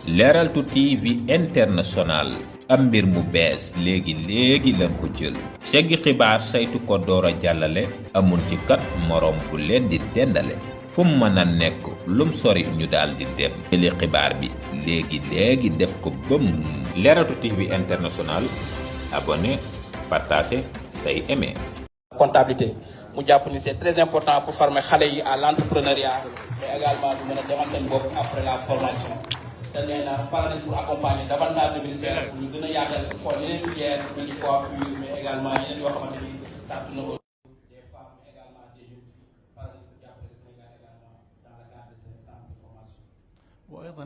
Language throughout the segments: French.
Leral TV International am mbir mu bees léegi lañ ko jël seggi xibaar saytu ko doora jàllale amul ci kat morom bu leen di dendale fu mën a nekk lum sori ñu daal di dem jëli xibaar bi léegi def ko bëm Leral TV International abonné partager tey aimer. Comptabilité mu jàpp ni c'est très important pour former xale yi à l'entrepreneuriat mais également ñu mën a demal seen bopp après la formation. te nee na pare nañ pour accompagner davantage de ministères pour ñu gën a yaatal xool yeneen filières yu mel ni coiffure mais également yeneen yoo xamante ni sàrt na des femmes mais également des jeunes filles pare nañ pour jàppale Sénégal également dans le cadre de ces centres de formation. وأيضا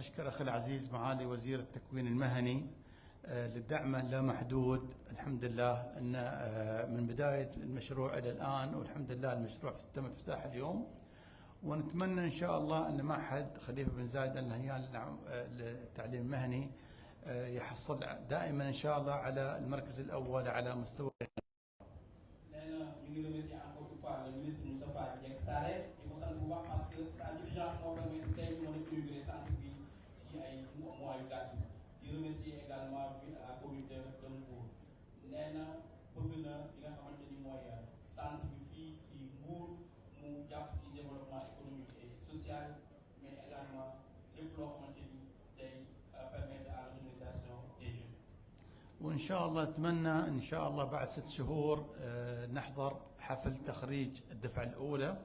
أشكر أخي العزيز معالي وزير التكوين المهني لدعمه لا محدود. الحمد لله أن من بداية المشروع إلى الآن والحمد لله المشروع تم افتتاح اليوم، ونتمنى إن شاء الله أن معهد خليفة بن زايد آل نهيان للتعليم المهني يحصل دائما إن شاء الله على المركز الأول على مستوى. وإن شاء الله نتمنى إن شاء الله بعد 6 شهور نحضر حفل تخريج الدفعة الأولى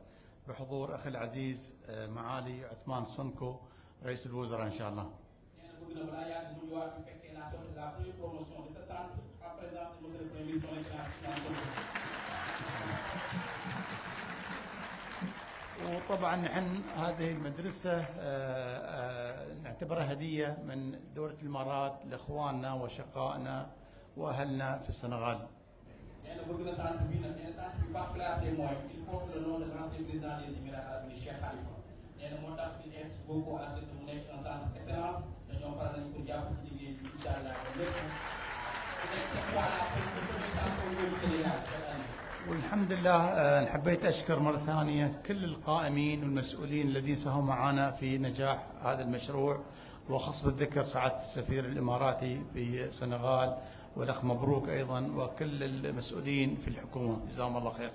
بحضور أخي العزيز معالي عثمان سونكو رئيس الوزراء إن شاء الله. وطبعا نحن هذه المدرسة نعتبرها هدية من دولة الإمارات لإخواننا وشقائنا وأهلنا في السنغال. والحمد لله حبيت أشكر مرة ثانية كل القائمين والمسؤولين الذين ساهموا معنا في نجاح هذا المشروع، وخص بالذكر سعادة السفير الإماراتي في السنغال والأخ مبروك أيضا وكل المسؤولين في الحكومة جزاهم الله خير.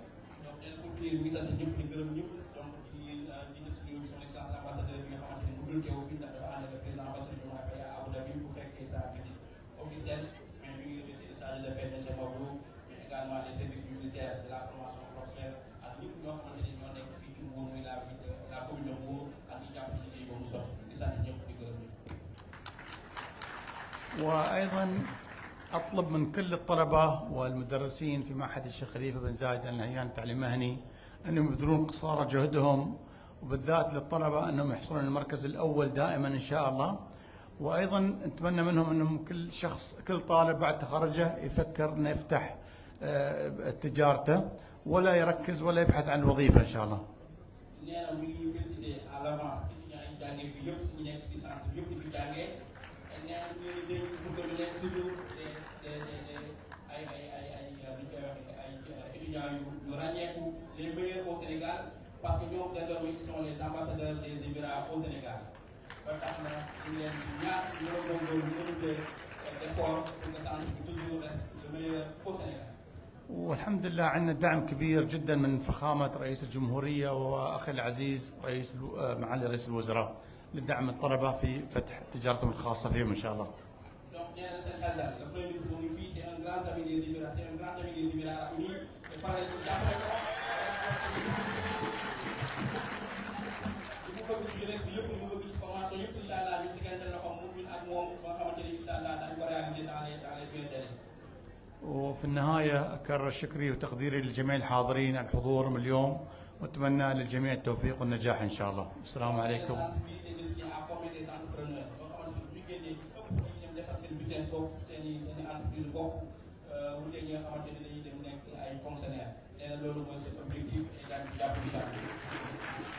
وأيضا أطلب من كل الطلبة والمدرسين في معهد الشيخ خليفة بن زايد آل نهيان التعليم المهني أنهم يبذلون قصارى جهدهم، وبالذات للطلبة أنهم يحصلون على المركز الأول دائما إن شاء الله. وأيضا نتمنى منهم أنهم كل طالب بعد تخرجه يفكر أنه يفتح تجارته ولا يركز ولا يبحث عن وظيفة إن شاء الله. Les meilleurs au Sénégal parce que ñoom désormais ils sont les ambassadeurs des Émirats au Sénégal. ba tax na ñu leen ñaar ñoo góorgóorlu d'effort pour que centre bi toujours reste le meilleur au Sénégal. والحمد لله عندنا دعم كبير جدا من فخامة رئيس الجمهورية وأخي العزيز معالي رئيس الوزراء لدعم الطلبة في فتح تجارتهم الخاصة فيهم إن شاء الله. وفي النهاية أكرر شكري وتقديري لجميع الحاضرين الحضور اليوم، وأتمنى للجميع التوفيق والنجاح إن شاء الله. السلام عليكم.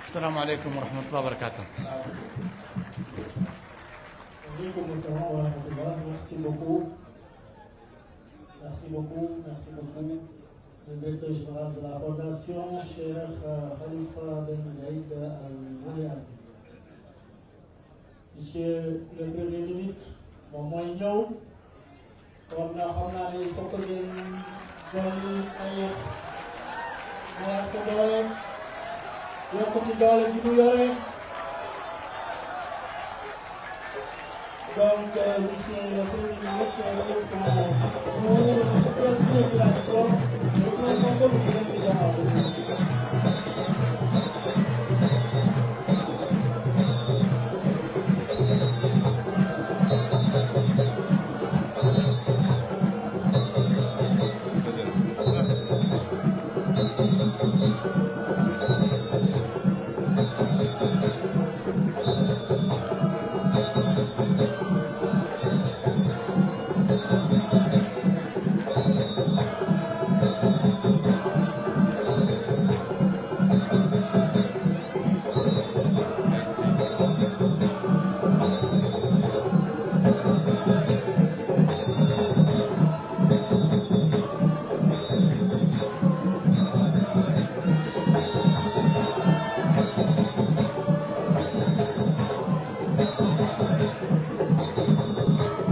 السلام عليكم ورحمة الله وبركاته. Merci beaucoup. Le directeur général de la Fondation, Cheikh Khalifa Ben Zayed Al Nahyan. monsieur le premier ministre moom mooy ñëw kon xam naa ne fokk ngeen dolli ay ñaar ko doole yokk ci doole ji mu yore donc monsieur le premier ministre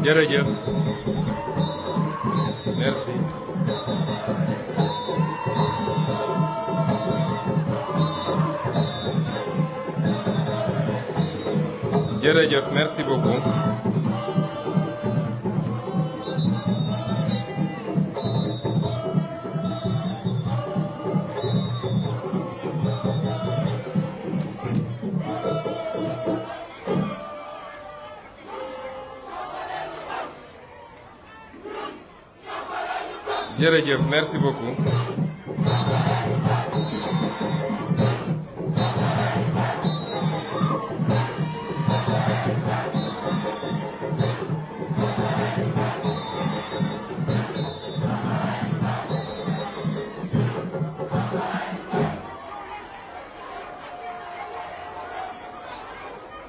jërëjëf merci jërëjëf merci beaucoup jërëjëf merci beaucoup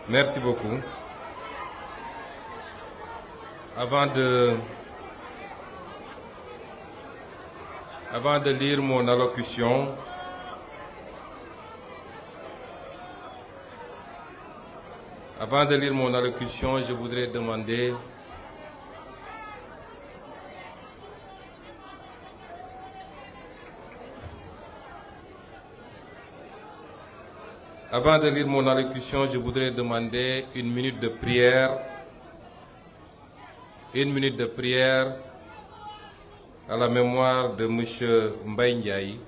merci beaucoup avant de lire mon allocution, je voudrais demander une minute de prière. Une minute de prière à la mémoire de monsieur Mbaye Ndiaye,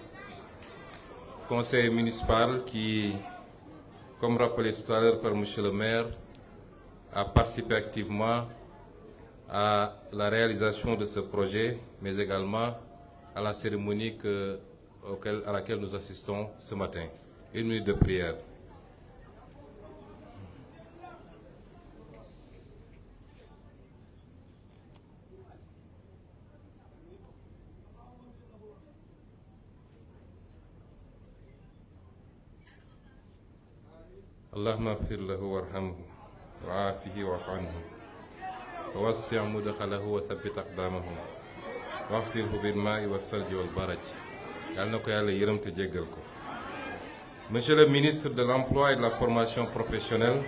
conseiller municipal qui, comme rappelé tout à l'heure par monsieur le maire, a participé activement à la réalisation de ce projet, mais également à la cérémonie à laquelle nous assistons ce matin. Une minute de prière. اللهم اغفر له وارحمه وعافه واعف عنه ووسع مدخله وثبت أقدامه واغسله بالماء والثلج والبرد. Yal na ko Yàlla yërëm te jéggal ko. Monsieur le ministre de l'Emploi et de la Formation professionnelle,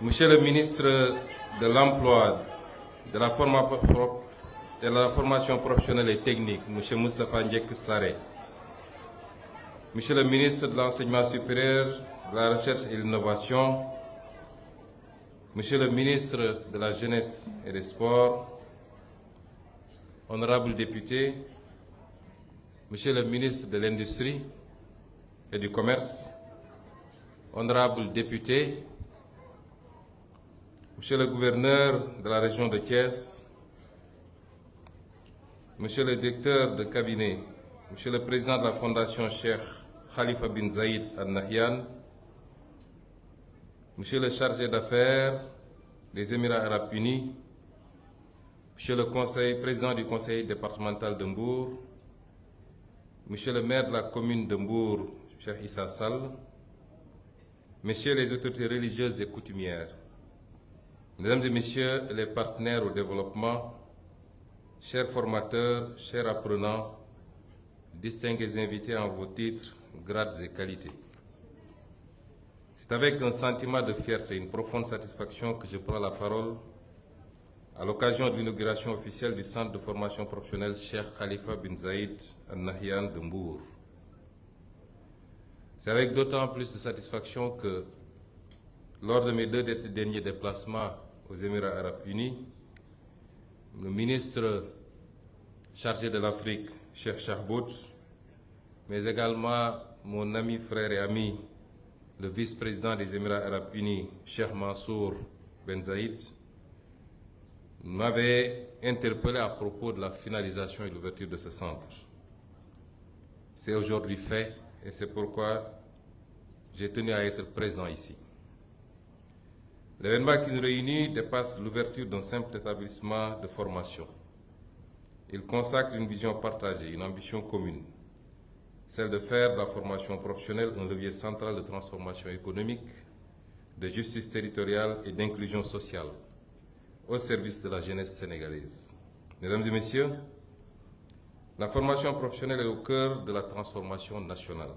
Monsieur le ministre de l'Emploi, de la Formation professionnelle et technique, Monsieur Moustapha Ndiek Sarré, Monsieur le ministre de l'Enseignement supérieur, de la Recherche et de l'Innovation, Monsieur le ministre de la Jeunesse et des Sports, honorables députés, Monsieur le ministre de l'Industrie et du Commerce, honorables députés, Monsieur le gouverneur de la région de Thiès, Monsieur le directeur de cabinet, Monsieur le président de la Fondation Cheikh Khalifa bin Zayed Al Nahyan, Monsieur le chargé d'affaires des Émirats arabes unis, Monsieur le président du conseil départemental de Mbour, Monsieur le maire de la commune de Mbour, Cheikh Issa Sall, Messieurs les autorités religieuses et coutumières, Mesdames et Messieurs les partenaires au développement, chers formateurs, chers apprenants, distingués invités en vos titres, grades et qualités. C'est avec un sentiment de fierté et une profonde satisfaction que je prends la parole à l'occasion de l'inauguration officielle du centre de formation professionnelle Cheikh Khalifa bin Zayed Al Nahyan de Mbour. C'est avec d'autant plus de satisfaction que, lors de mes 2 derniers déplacements aux Émirats arabes unis, le ministre chargé de l'Afrique, Cheikh Chahbout, mais également mon ami, frère et ami, le vice-président des Émirats arabes unis, Cheikh Mansour Ben Zayed, m'avait interpellé à propos de la finalisation et l'ouverture de ce centre. C'est aujourd'hui fait et c'est pourquoi j'ai tenu à être présent ici. L'événement qui nous réunit dépasse l'ouverture d'un simple établissement de formation. Il consacre une vision partagée, une ambition commune, celle de faire de la formation professionnelle un levier central de transformation économique, de justice territoriale et d'inclusion sociale au service de la jeunesse sénégalaise. Mesdames et messieurs, la formation professionnelle est au cœur de la transformation nationale.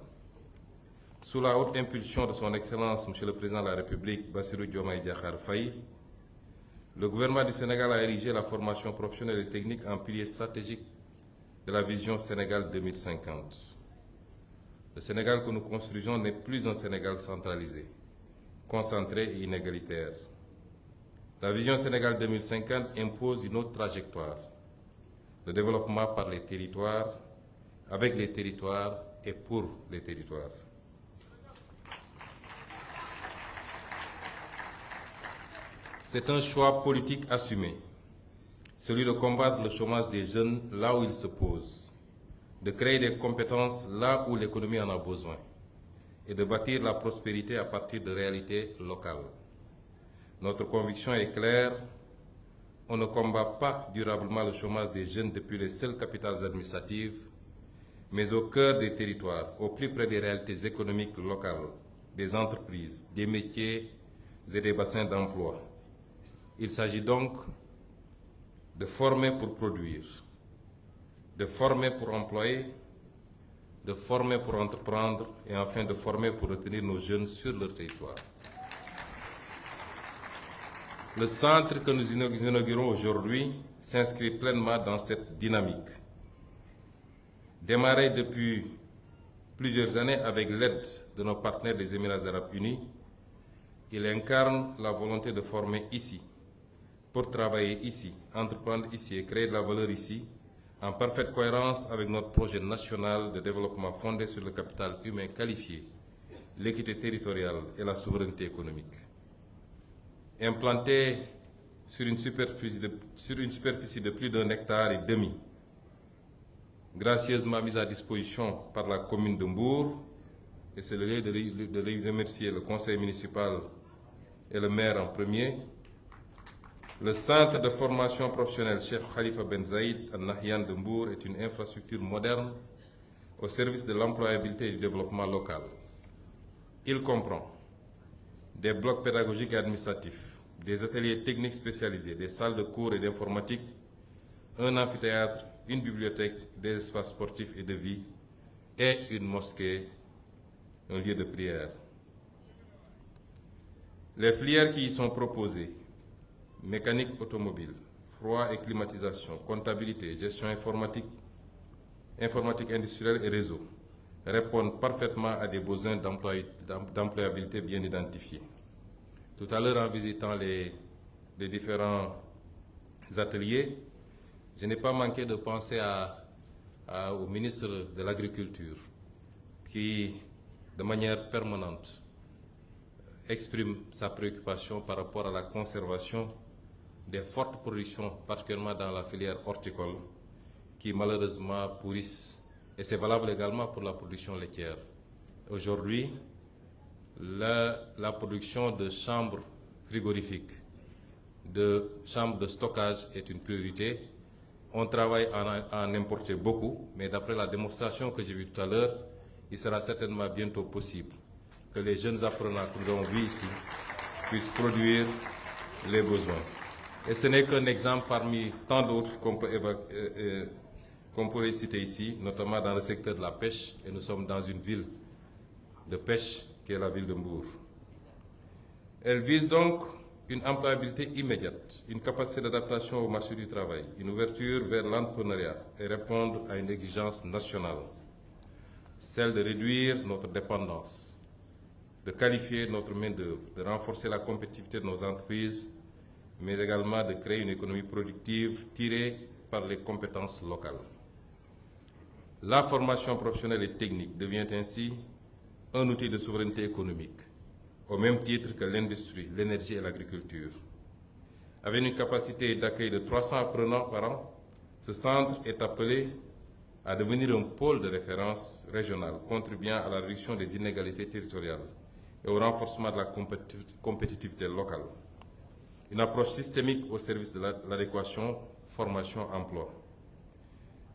Sous la haute impulsion de son Excellence, Monsieur le Président de la République, Bassirou Diomaye Diakhar Faye, le gouvernement du Sénégal a érigé la formation professionnelle et technique en pilier stratégique de la vision Sénégal 2050. Le Sénégal que nous construisons n'est plus un Sénégal centralisé, concentré et inégalitaire. La vision Sénégal 2050 impose une autre trajectoire, le développement par les territoires, avec les territoires et pour les territoires. C'est un choix politique assumé, celui de combattre le chômage des jeunes là où il se pose, de créer des compétences là où l'économie en a besoin et de bâtir la prospérité à partir de réalités locales. Notre conviction est claire, on ne combat pas durablement le chômage des jeunes depuis les seules capitales administratives, mais au cœur des territoires, au plus près des réalités économiques locales, des entreprises, des métiers et des bassins d'emploi. Il s'agit donc de former pour produire, de former pour employer, de former pour entreprendre et enfin de former pour retenir nos jeunes sur leur territoire. Le centre que nous inaugurons aujourd'hui s'inscrit pleinement dans cette dynamique. Démarré depuis plusieurs années avec l'aide de nos partenaires des Émirats arabes unis, il incarne la volonté de former ici, pour travailler ici, entreprendre ici et créer de la valeur ici, en parfaite cohérence avec notre projet national de développement fondé sur le capital humain qualifié, l'équité territoriale et la souveraineté économique. Implanté sur une superficie de plus d'1,5 hectare, gracieusement mise à disposition par la commune de Mbour, et c'est le lieu de lui remercier le conseil municipal et le maire en premier. Le centre de formation professionnelle Cheikh Khalifa bin Zayed Al Nahyan de Mbour est une infrastructure moderne au service de l'employabilité et du développement local. Il comprend des blocs pédagogiques et administratifs, des ateliers techniques spécialisés, des salles de cours et d'informatique, un amphithéâtre, une bibliothèque, des espaces sportifs et de vie et une mosquée, un lieu de prière. Les filières qui y sont proposées, mécanique automobile, froid et climatisation, comptabilité, gestion informatique, informatique industrielle et réseau, répondent parfaitement à des besoins d'employabilité bien identifiés. Tout à l'heure, en visitant les différents ateliers, je n'ai pas manqué de penser au ministre de l'Agriculture qui, de manière permanente, exprime sa préoccupation par rapport à la conservation des fortes productions, particulièrement dans la filière horticole, qui malheureusement pourrissent. Et c'est valable également pour la production laitière. Aujourd'hui, la production de chambres frigorifiques, de chambres de stockage est une priorité. On travaille à en importer beaucoup, mais d'après la démonstration que j'ai vue tout à l'heure, il sera certainement bientôt possible que les jeunes apprenants que nous avons vus ici puissent produire les besoins. Et ce n'est qu'un exemple parmi tant d'autres qu'on pourrait citer ici, notamment dans le secteur de la pêche. Et nous sommes dans une ville de pêche qu'est la ville de Mbour. Elle vise donc une employabilité immédiate, une capacité d'adaptation au marché du travail, une ouverture vers l'entrepreneuriat et répondre à une exigence nationale, celle de réduire notre dépendance, de qualifier notre main-d'œuvre, de renforcer la compétitivité de nos entreprises, mais également de créer une économie productive tirée par les compétences locales. La formation professionnelle et technique devient ainsi un outil de souveraineté économique, au même titre que l'industrie, l'énergie et l'agriculture. Avec une capacité d'accueil de 300 apprenants par an, ce centre est appelé à devenir un pôle de référence régional, contribuant à la réduction des inégalités territoriales et au renforcement de la compétitivité locale. Une approche systémique au service de l'adéquation, formation, emploi.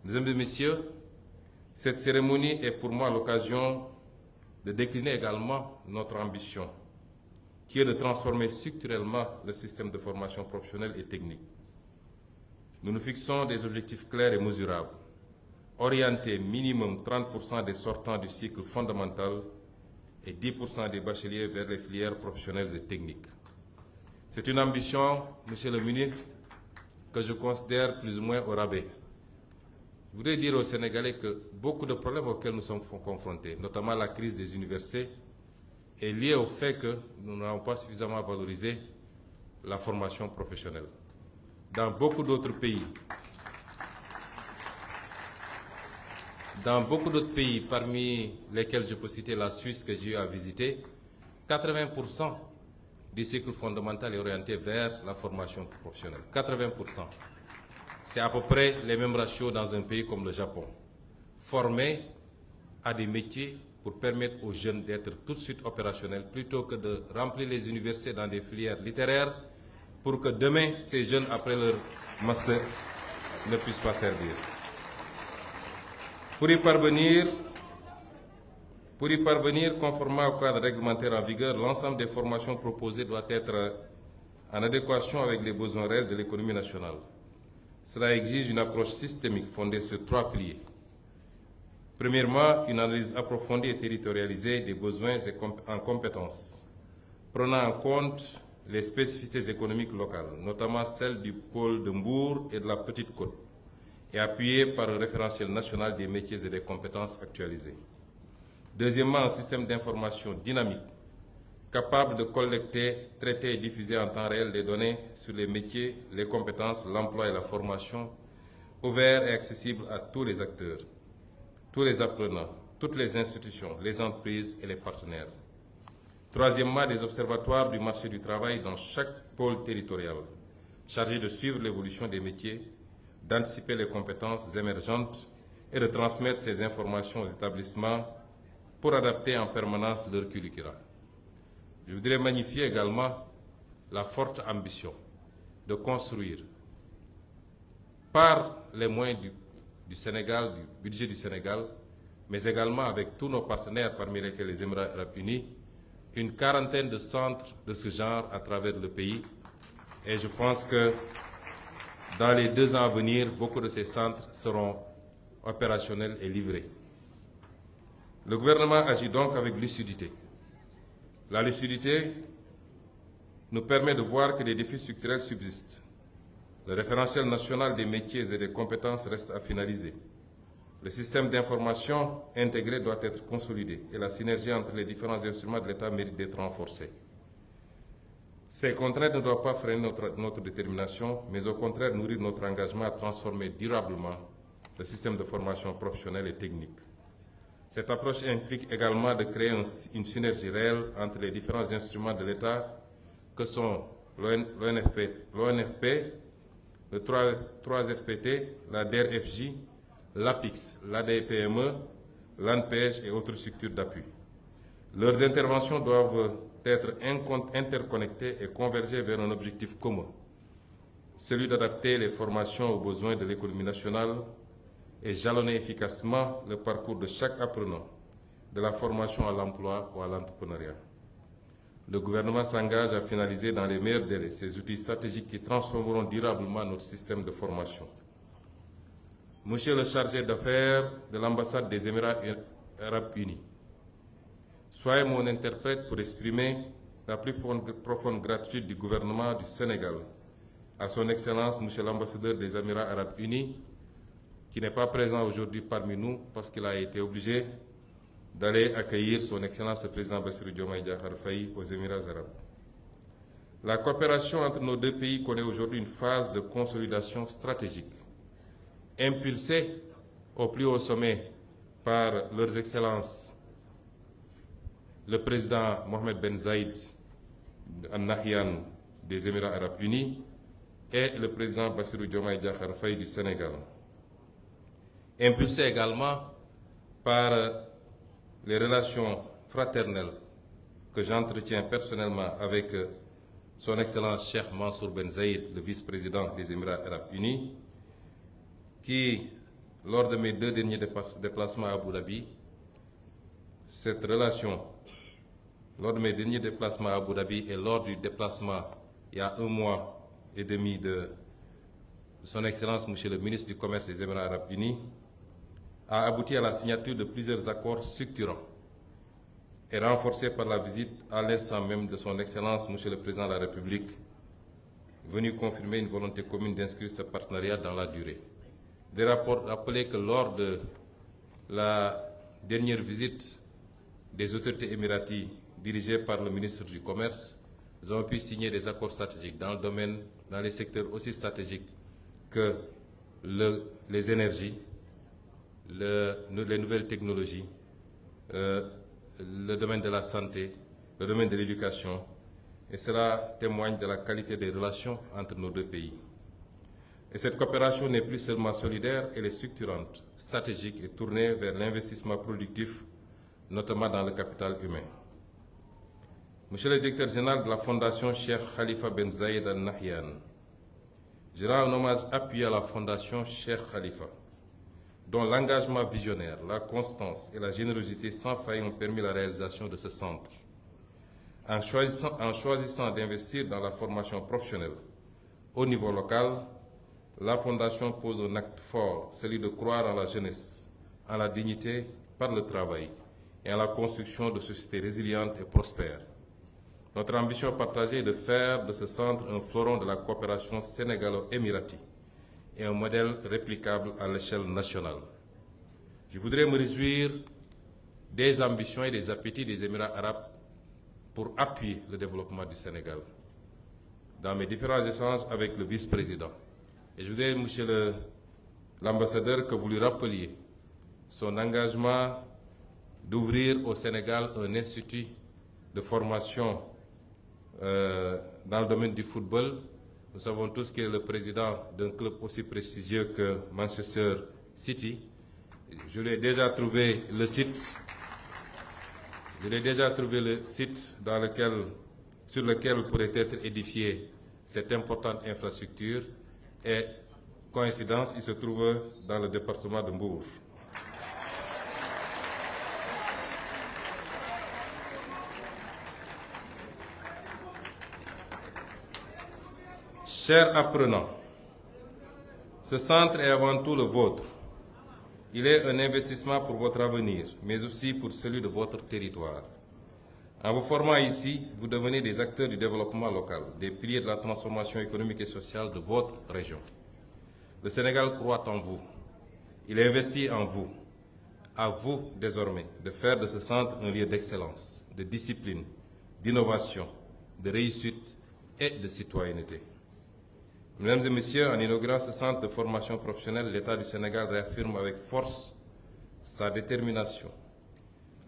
Mesdames et messieurs, cette cérémonie est pour moi l'occasion de décliner également notre ambition, qui est de transformer structurellement le système de formation professionnelle et technique. Nous nous fixons des objectifs clairs et mesurables, orienter minimum 30% des sortants du cycle fondamental et 10% des bacheliers vers les filières professionnelles et techniques. C'est une ambition, Monsieur le ministre, que je considère plus ou moins au rabais. Je voudrais dire aux Sénégalais que beaucoup de problèmes auxquels nous sommes confrontés, notamment la crise des universités, est liée au fait que nous n'avons pas suffisamment valorisé la formation professionnelle. Dans beaucoup d'autres pays, parmi lesquels je peux citer la Suisse que j'ai eu à visiter, 80% du cycle fondamental est orienté vers la formation professionnelle. 80%. C'est à peu près les mêmes ratios dans un pays comme le Japon. Former à des métiers pour permettre aux jeunes d'être tout de suite opérationnels plutôt que de remplir les universités dans des filières littéraires pour que demain, ces jeunes, après leur master, ne puissent pas servir. Pour y parvenir, conformément au cadre réglementaire en vigueur, l'ensemble des formations proposées doit être en adéquation avec les besoins réels de l'économie nationale. Cela exige une approche systémique fondée sur 3 piliers. Premièrement, une analyse approfondie et territorialisée des besoins en compétences, prenant en compte les spécificités économiques locales, notamment celles du pôle de Mbour et de la Petite Côte, et appuyée par un référentiel national des métiers et des compétences actualisés. Deuxièmement, un système d'information dynamique, capable de collecter, traiter et diffuser en temps réel des données sur les métiers, les compétences, l'emploi et la formation, ouvert et accessible à tous les acteurs, tous les apprenants, toutes les institutions, les entreprises et les partenaires. Troisièmement, des observatoires du marché du travail dans chaque pôle territorial, chargés de suivre l'évolution des métiers, d'anticiper les compétences émergentes et de transmettre ces informations aux établissements pour adapter en permanence leur curricula. Je voudrais magnifier également la forte ambition de construire, par les moyens du Sénégal, du budget du Sénégal, mais également avec tous nos partenaires, parmi lesquels les Émirats arabes unis, une quarantaine de centres de ce genre à travers le pays. Et je pense que dans les 2 ans à venir, beaucoup de ces centres seront opérationnels et livrés. Le gouvernement agit donc avec lucidité. La lucidité nous permet de voir que des défis structurels subsistent. Le référentiel national des métiers et des compétences reste à finaliser. Le système d'information intégré doit être consolidé et la synergie entre les différents instruments de l'État mérite d'être renforcée. Ces contraintes ne doivent pas freiner notre détermination, mais au contraire nourrir notre engagement à transformer durablement le système de formation professionnelle et technique. Cette approche implique également de créer une synergie réelle entre les différents instruments de l'État que sont l'ONFP, le 3FPT, la DRFJ, l'APIX, l'ADPME, l'ANPEJ et autres structures d'appui. Leurs interventions doivent être interconnectées et converger vers un objectif commun, celui d'adapter les formations aux besoins de l'économie nationale et jalonner efficacement le parcours de chaque apprenant, de la formation à l'emploi ou à l'entrepreneuriat. Le gouvernement s'engage à finaliser dans les meilleurs délais ces outils stratégiques qui transformeront durablement notre système de formation. Monsieur le chargé d'affaires de l'ambassade des Émirats arabes unis, Soyez mon interprète pour exprimer la plus profonde gratitude du gouvernement du Sénégal à son Excellence, Monsieur l'ambassadeur des Émirats arabes unis, qui n'est pas présent aujourd'hui parmi nous parce qu'il a été obligé d'aller accueillir son Excellence le président Bassirou Diomaye Diakhar Faye aux Émirats arabes. La coopération entre nos deux pays connaît aujourd'hui une phase de consolidation stratégique, impulsée au plus haut sommet par leurs Excellences le président Mohamed Ben Zayed Al Nahyan des Émirats arabes unis et le président Bassirou Diomaye Diakhar Faye du Sénégal. Impulsée également par les relations fraternelles que j'entretiens personnellement avec son Excellence Cheikh Mansour Ben Zayed, le vice-président des Émirats arabes unis, qui, lors de mes 2 derniers déplacements à Abu Dhabi, lors de mes derniers déplacements à Abu Dhabi et lors du déplacement il y a 1 mois et demi de son Excellence Monsieur le ministre du Commerce des Émirats arabes unis, a abouti à la signature de plusieurs accords structurants et renforcés par la visite à l'instant même de son Excellence Monsieur le Président de la République, venu confirmer une volonté commune d'inscrire ce partenariat dans la durée. Des rapports rappelaient que lors de la dernière visite des autorités émiraties dirigées par le ministre du Commerce, nous avons pu signer des accords stratégiques dans les secteurs aussi stratégiques que les énergies, les nouvelles technologies, le domaine de la santé, le domaine de l'éducation, et cela témoigne de la qualité des relations entre nos 2 pays. Et cette coopération n'est plus seulement solidaire, elle est structurante, stratégique et tournée vers l'investissement productif, notamment dans le capital humain. Monsieur le directeur général de la Fondation Cheikh Khalifa Ben Zayed Al Nahyan, je rends un hommage appuyé à la Fondation Cheikh Khalifa, dont l'engagement visionnaire, la constance et la générosité sans faille ont permis la réalisation de ce centre. En choisissant d'investir dans la formation professionnelle au niveau local, la Fondation pose un acte fort, celui de croire en la jeunesse, en la dignité par le travail et en la construction de sociétés résilientes et prospères. Notre ambition partagée est de faire de ce centre un fleuron de la coopération sénégalo-émiratie et un modèle réplicable à l'échelle nationale. Je voudrais me réjouir des ambitions et des appétits des Émirats arabes pour appuyer le développement du Sénégal. Dans mes différents échanges avec le vice-président, et je voudrais, monsieur l'ambassadeur, que vous lui rappeliez son engagement d'ouvrir au Sénégal un institut de formation dans le domaine du football. Nous savons tous qu'il est le président d'un club aussi prestigieux que Manchester City. Je lui ai déjà trouvé le site. Sur lequel pourrait être édifiée cette importante infrastructure. Et coïncidence, il se trouve dans le département de Mbour. Chers apprenants, ce centre est avant tout le vôtre. Il est un investissement pour votre avenir, mais aussi pour celui de votre territoire. En vous formant ici, vous devenez des acteurs du développement local, des piliers de la transformation économique et sociale de votre région. Le Sénégal croit en vous. Il investit en vous. À vous, désormais, de faire de ce centre un lieu d'excellence, de discipline, d'innovation, de réussite et de citoyenneté. Mesdames et messieurs, en inaugurant ce centre de formation professionnelle, l'État du Sénégal réaffirme avec force sa détermination.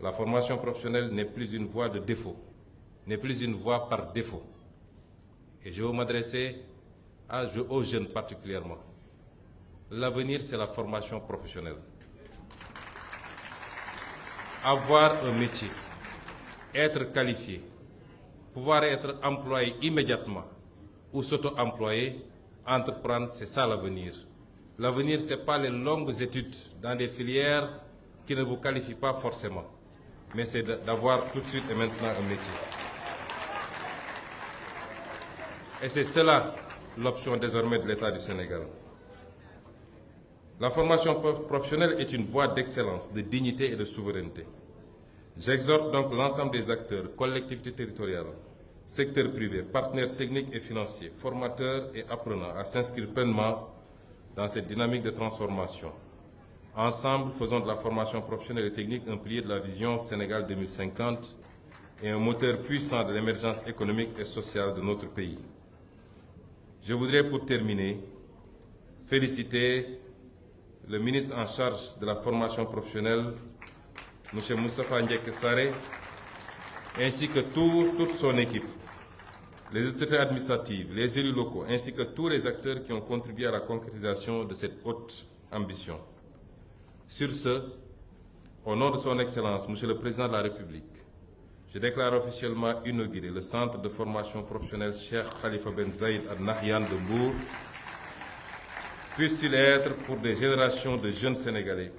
La formation professionnelle n'est plus une voie de défaut, n'est plus une voie par défaut. Et je veux m'adresser aux jeunes particulièrement. L'avenir, c'est la formation professionnelle. Avoir un métier, être qualifié, pouvoir être employé immédiatement ou s'auto-employer, entreprendre, c'est ça l'avenir. L'avenir, ce n'est pas les longues études dans des filières qui ne vous qualifient pas forcément, mais c'est d'avoir tout de suite et maintenant un métier. Et c'est cela l'option désormais de l'État du Sénégal. La formation professionnelle est une voie d'excellence, de dignité et de souveraineté. J'exhorte donc l'ensemble des acteurs, collectivités territoriales, secteur privé, partenaires techniques et financiers, formateurs et apprenants à s'inscrire pleinement dans cette dynamique de transformation. Ensemble, faisons de la formation professionnelle et technique un pilier de la vision Sénégal 2050 et un moteur puissant de l'émergence économique et sociale de notre pays. Je voudrais pour terminer féliciter le ministre en charge de la formation professionnelle, M. Moustapha Ndiéké Sarré, ainsi que toute son équipe, les autorités administratives, les élus locaux, ainsi que tous les acteurs qui ont contribué à la concrétisation de cette haute ambition. Sur ce, au nom de son Excellence, Monsieur le Président de la République, je déclare officiellement inauguré le centre de formation professionnelle Cheikh Khalifa Ben Zayed Al Nahyan de Mbour. Puisse-t-il être pour des générations de jeunes Sénégalais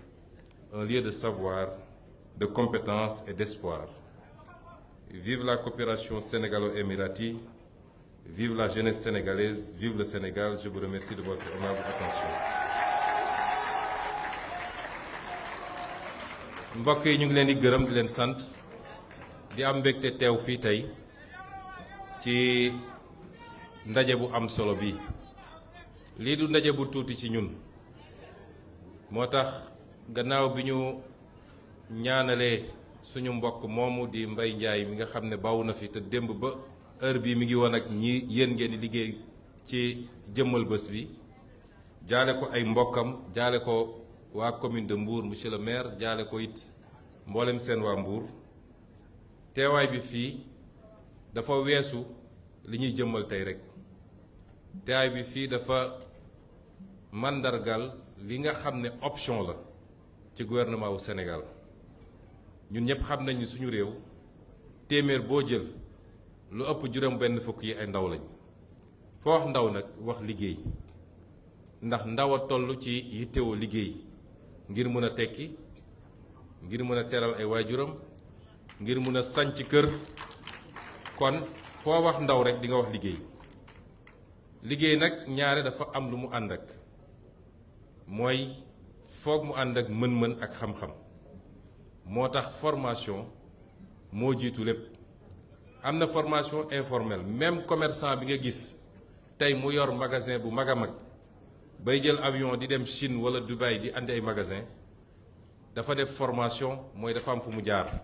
un lieu de savoir, de compétences et d'espoir. Vive la coopération sénégalo-émirati, vive la jeunesse sénégalaise, vive le Sénégal. Je vous remercie de votre aimable attention. mbokk yi ñu ngi leen di gërëm di leen sant di am mbégte teew fii tey ci ndaje bu am solo bi lii du ndaje bu tuuti ci ñun moo tax gannaaw bi ñu ñaanalee suñu mbokk moomu di Mbaye Ndiaye mi nga xam ne baw na fi te démb ba heure bii mi ngi woon ak ñi yéen ngeen di liggéey ci jëmmal bés bi jaale ko ay mbokkam jaale ko waa commune de Mbour monsieur le maire jaale ko it mboolem seen waa Mbour teewaay bi fii dafa weesu li ñuy jëmmal tey rek teewaay bi fii dafa màndargal li nga xam ne option la ci gouvernement wu Sénégal ñun ñëpp xam nañ ni suñu réew téeméer boo jël lu ëpp juróom benn fukk yi ay ndaw lañ foo wax ndaw nag wax liggéey ndax ndaw a toll ci yittewoo liggéey ngir mën a tekki ngir mën a teral ay waajuram ngir mën a sanc kër kon foo wax ndaw rek di nga wax liggéey liggéey nag ñaare dafa am lu mu ànd ak mooy foog mu ànd ak mën-mën ak xam-xam moo tax formation moo jiitu lépp am na formation informelle même commerçant bi nga gis tey mu yor magasin bu mag a mag bay jël avion di dem Chine wala Dubaï di andi ay magasin dafa def formation mooy dafa am fu mu jaar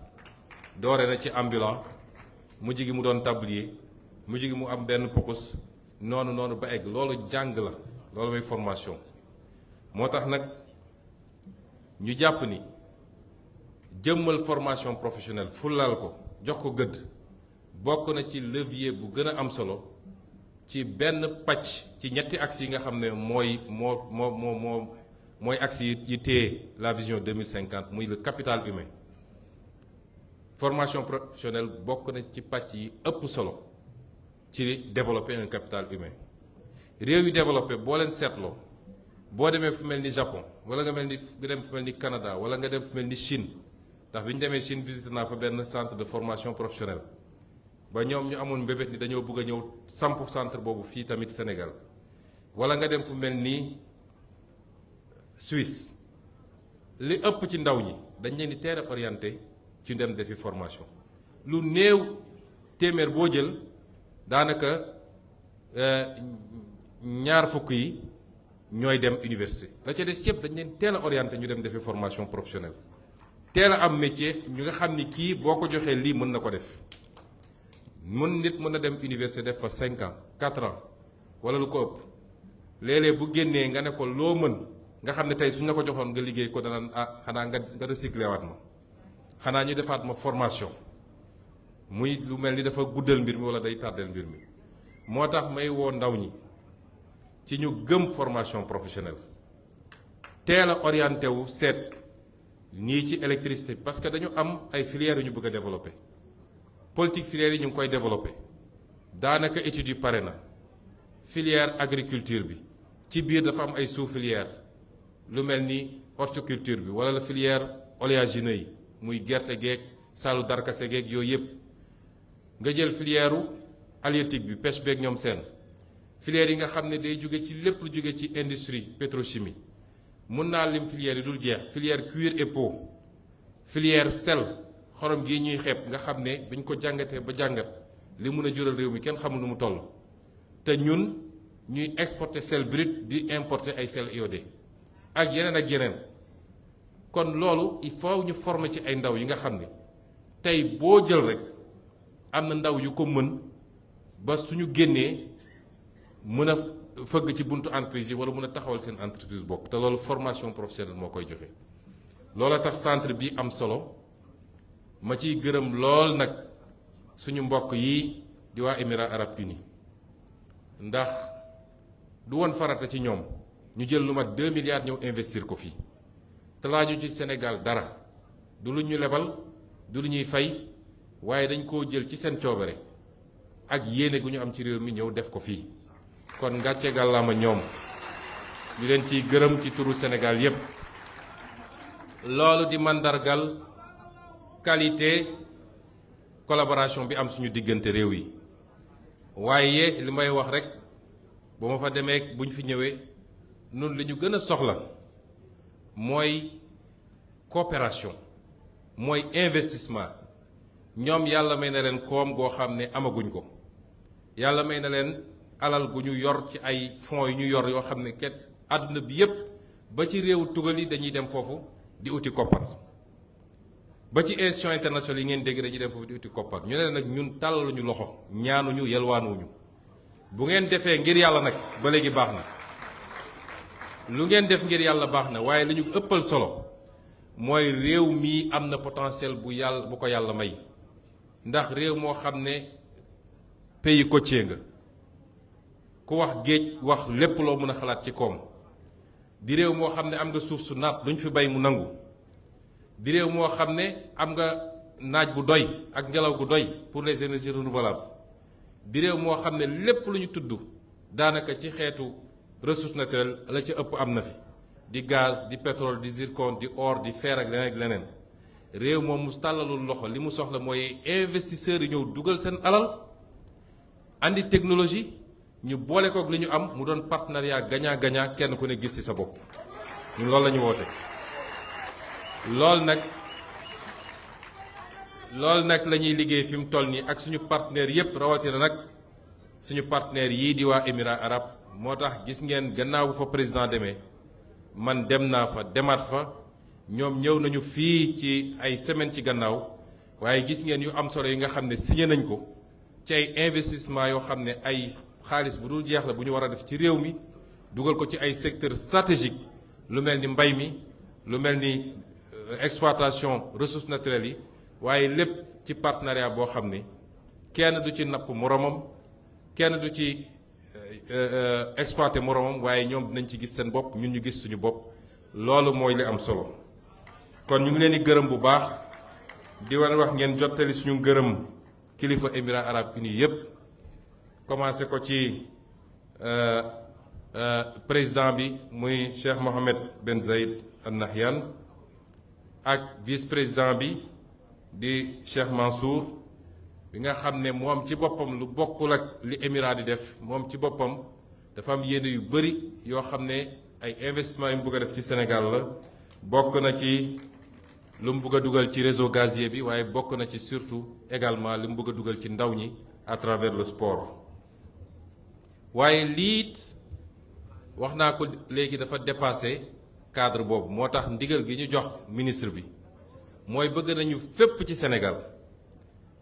doore na ci ambulant mujj gi mu doon tablier mujj gi mu am benn pukus noonu ba egg loolu jàng la loolu mooy formation moo tax nag ñu jàpp ni jëmmal formation professionnelle fulal ko jox ko gëdd bokk na ci levier bu gën a am solo ci benn pàcc ci ñetti axes yi nga xam ne mooy axes yi téye la vision 2050 muy le capital humain formation professionnelle bokk na ci pàcc yi ëpp solo ci développer un capital humain réew yu développé boo leen seetloo boo demee fu mel ni Japon wala nga dem fu mel ni Canada wala nga dem fu mel ni Chine ndax bi ñu demee Chine visité naa fa benn centre de formation professionnelle ba ñoom ñu amoon mbébét ni dañoo bëgg a ñëw samp centre boobu fii tamit Sénégal wala nga dem fu mel ni Suisse li ëpp ci ndaw ñi dañ leen di teel a orienté ci dem defi formation lu néew téeméer boo jël daanaka ñaar fukk yi ñooy dem université la ca des yëpp dañ leen teel a orienté ñu dem defi formation professionnelle teel a am métier ñu nga xam ni kii boo ko joxee lii mën na ko def nit mën na dem université def fa 5 ans 4 ans wala lu ko ëpp léeg-léeg bu génnee nga ne ko loo mën nga xam ne tey suñ la ko joxoon nga liggéey ko dana xanaa nga recyclé waat ma xanaa ñu defaat ma formation muy lu mel ni dafa guddal mbir mi wala day tardeel mbir mi moo tax may woo ndaw ñi ci ñu gëm formation professionnelle teel a orienté wu seet ñii ci électricité parce que dañu am ay filières yu ñu bëgg a développer politique filières yi ñu ngi koy développer daanaka études yi pare na filière agriculture bi ci biir dafa am ay sous filière lu mel ni horticulture bi wala la filière oléagineux yi muy gerte geeg saalu darkase geeg yooyu yëpp nga jël filière halieutique bi pêche beeg ñoom seen filière yi nga xam ne day jóge ci lépp lu jóge ci industrie pétrochimie mun naa lim filière yi dul jeex filière cuir et peau filière sel xorom gii ñuy xeeb nga xam ne biñ ko jàngatee ba jàngat li mun a jural réew mi kenn xamul nu mu toll te ñun ñuy exporter sel brut di importer ay sel iodé ak yeneen kon loolu il faut ñu former ci ay ndaw yi nga xam ne tey boo jël rek am na ndaw yu ko mën ba suñu génnee mën a fëgg ci buntu entreprise yi wala mën a taxawal seen entreprise bokk te loolu formation professionnelle moo koy joxe. loola tax centre bi am solo ma ciy gërëm lool nag suñu mbokk yi di waa Émirats arabes unis ndax du woon farata ci ñoom ñu jël lu mat 2 milliards ñëw investir ko fii te laaju ci Sénégal dara du lu ñu lebal du lu ñuy fay waaye dañ koo jël ci seen coobare ak yéene gu ñu am ci réew mi ñëw def ko fii kon ngàcce gàllaama ñoom ñu leen ciy gërëm ci turu Sénégal yépp loolu di mandargal qualité collaboration bi am suñu diggante réew yi waaye li may wax rek ba ma fa demee bu ñu fi ñëwee nun li ñu gën a soxla mooy coopération mooy investissement ñoom yàlla may na leen koom goo xam ne amaguñ ko yàlla may na leen alal gu ñu yor ci ay fonds yu ñu yor yoo xam ne kenn àdduna bi yépp ba ci réewu tugal yi dañuy dem foofu di uti koppar ba ci institution internationale yi ngeen dégg dañuy dem foofu di uti koppar ñu ne nag ñun tàllaluñu loxo ñaanuñu yelwaanuñu bu ngeen defee ngir yàlla nag ba léegi baax na lu ngeen def ngir yàlla baax na waaye li ñu ëppal solo mooy réew mii am na potentiel bu ko yàlla may ndax réew moo xam ne pays côtier nga ku wax géej wax lépp loo mën a xalaat ci koom di réew moo xam ne am nga suuf su naat luñ fi bay mu nangu di réew moo xam ne am nga naaj bu doy ak ngelaw gu doy pour les énergies renouvelables di réew moo xam ne lépp lu ñu tudd daanaka ci xeetu ressource naturelle la ca ëpp am na fi di gaz di pétrole di zircon di or di fer ak leneen réew moom mu tàllalul loxo li mu soxla mooy investisseurs yi ñëw dugal seen alal andi technologie ñu boole kook li ñu am mu doon partenariat gagnant-gagnant kenn ku ne gis ci sa bopp ñun loolu la ñu woote. loolu nag la ñuy liggéey fi mu toll nii ak suñu partenaires yépp rawatina nag suñu partenaires yii di waa Émirats arabes moo tax gis ngeen gannaaw bu fa président demee man dem naa fa demaat fa ñoom ñëw nañu fii ci ay semaines ci gannaaw waaye gis ngeen yu am solo yi nga xam ne signé nañ ko ci ay investissement yoo xam ne ay xaalis bu dul jeex la bu ñu war a def ci réew mi dugal ko ci ay secteurs stratégiques lu mel ni mbay mi lu mel ni exploitation ressources naturelles yi waaye lépp ci partenariat boo xam ne kenn du ci napp moromam kenn du ci exploiter moromam waaye ñoom dinañ ci gis seen bopp ñun ñu gis suñu bopp loolu mooy li am solo kon ñu ngi leen di gërëm bu baax di wan wax ngeen jottali suñu gërëm kilifa Émirats arabes unis yépp commencé ko ci président bi muy Cheikh Mohammed Ben Zayed Al Nahyan ak vice président bi di Cheikh Mansour bi nga xam ne moom ci boppam lu bokkul ak li émirat di def moom ci boppam dafa am yéene yu bëri yoo xam ne ay investissement yu mu bëgg a def ci Sénégal la bokk na ci lu mu bëgg a dugal ci réseau gazier bi waaye bokk na ci surtout également li mu bëgg a dugal ci ndaw ñi à travers le sport waaye liit wax naa ko léegi dafa dépassé cadre boobu moo tax ndigal gi ñu jox ministre bi mooy bëgg nañu fépp ci Sénégal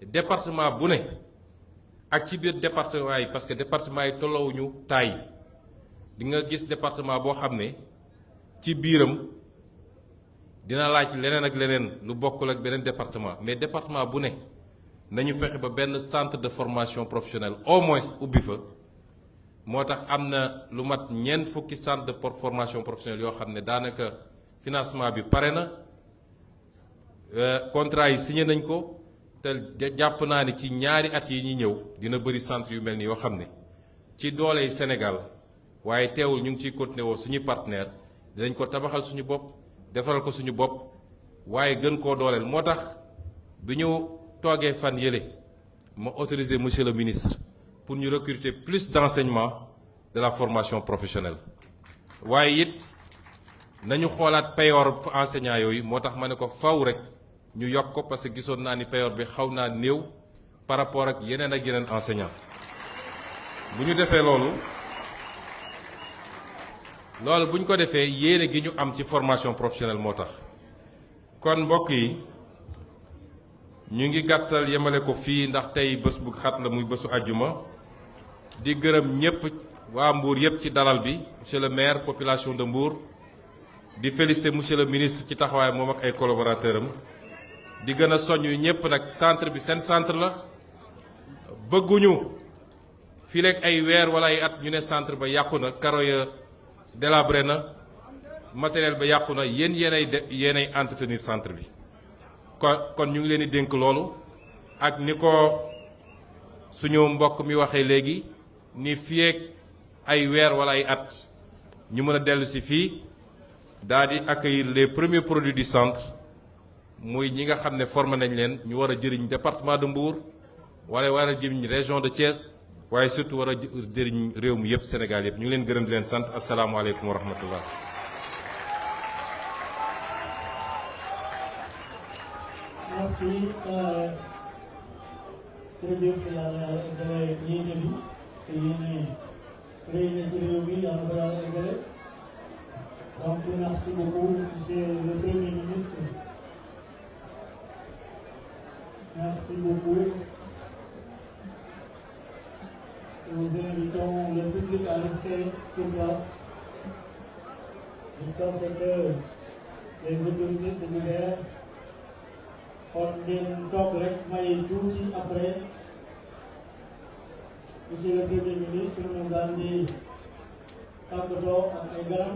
département bu ne ak ci biir département yi parce que département yi tolloowuñu taay di nga gis département boo xam ne ci biiram dina laaj leneen ak leneen lu bokkul ak beneen département mais département bu ne nañu fexe ba benn centre de formation professionnelle au moins ubbi fa moo tax am na lu mat ñeent fukki centre de formation professionnelle yoo xam ne daanaka financement bi pare na contrat yi signé nañ ko te jàpp naa ne ci ñaari at yi ñuy ñëw dina bëri centre yu mel ni yoo xam ne ci dooley Sénégal waaye teewul ñu ngi ciy continuer woo suñuy partenaire dinañ ko tabaxal suñu bopp defaral ko suñu bopp waaye gën koo dooleel moo tax bi ñu toogee fan yële ma autorisé monsieur le ministre pour ñu recruter plus d'enseignement de la formation professionnelle waaye it nañu xoolaat payoor enseignants yooyu moo tax ma ne ko faw rek ñu yokk ko parce que gisoon naa ni payoor bi xaw naa néew par rapport ak yeneen enseignants bu ñu defee loolu bu ñu ko defee yéene gi ñu am ci formation professionnelle moo tax kon mbokk yi ñu ngi gàttal yemale ko fii ndax tey bés bu xat la muy bésu àjjuma di gërëm ñëpp waa Mbour yëpp ci dalal bi monsieur le maire population de Mbour di féliciter monsieur le ministre ci taxawaay moom ak ay collaborateurs am di gën a soññ ñëpp nag centre bi seen centre la bëgguñu fii leeg ay weer wala ay at ñu ne centre ba yàqu na karo ya délabré na matériel ba yàqu na yéenay entretenir centre bi kon ñu ngi leen di dénk loolu ak ni ko suñu mbokk mi waxee léegi ni fii ak ay weer wala ay at ñu mën a dellu si fii daal di accueillir les premiers produits du centre muy ñi nga xam ne formé nañ leen ñu war a jëriñ département de Mbour wala war a jëriñ région de Thiès waaye surtout war a jëriñ réew mi yëpp Sénégal yëpp ñu ngi leen gërëm di leen sant asalaamualeykum wa rahmatullah. Merci. Jërëjëf yàlla eggale yéene bi te yéene rëy na ci réew mi yàlla ko yàlla eggale. Donc merci beaucoup monsieur le Premier ministre. Merci beaucoup. Nous invitons le public à rester sur place jusqu'à ce que les autorités se libèrent. On ngeen toog rek may tuuti après monsieur le Premier ministre mu daal di tàggatoo ak ay garab.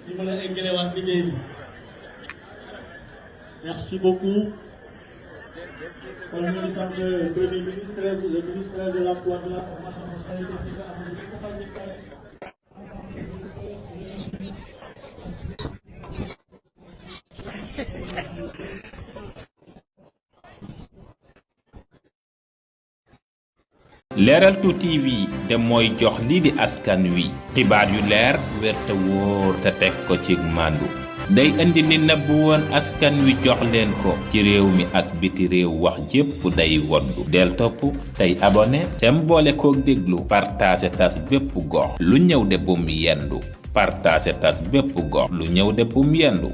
ñu mën a eggale waat liggéey bi. Merci beaucoup. Kon ñu ngi sant Premier ministre, le ministre de l'Emploi, de la Formation professionnelle. Leral 2 TV de mooy jox lii di askan wi xibaar yu leer wér te wóor te teg ko ci màndu day indi li nëbbu woon askan wi jox leen ko ci réew mi ak biti réew wax jépp day woddu del topp tey abonné tem boole kook déglu partage tas bépp gox lu ñëw de bum yendu partage tas bépp gox lu ñëw de bum yendu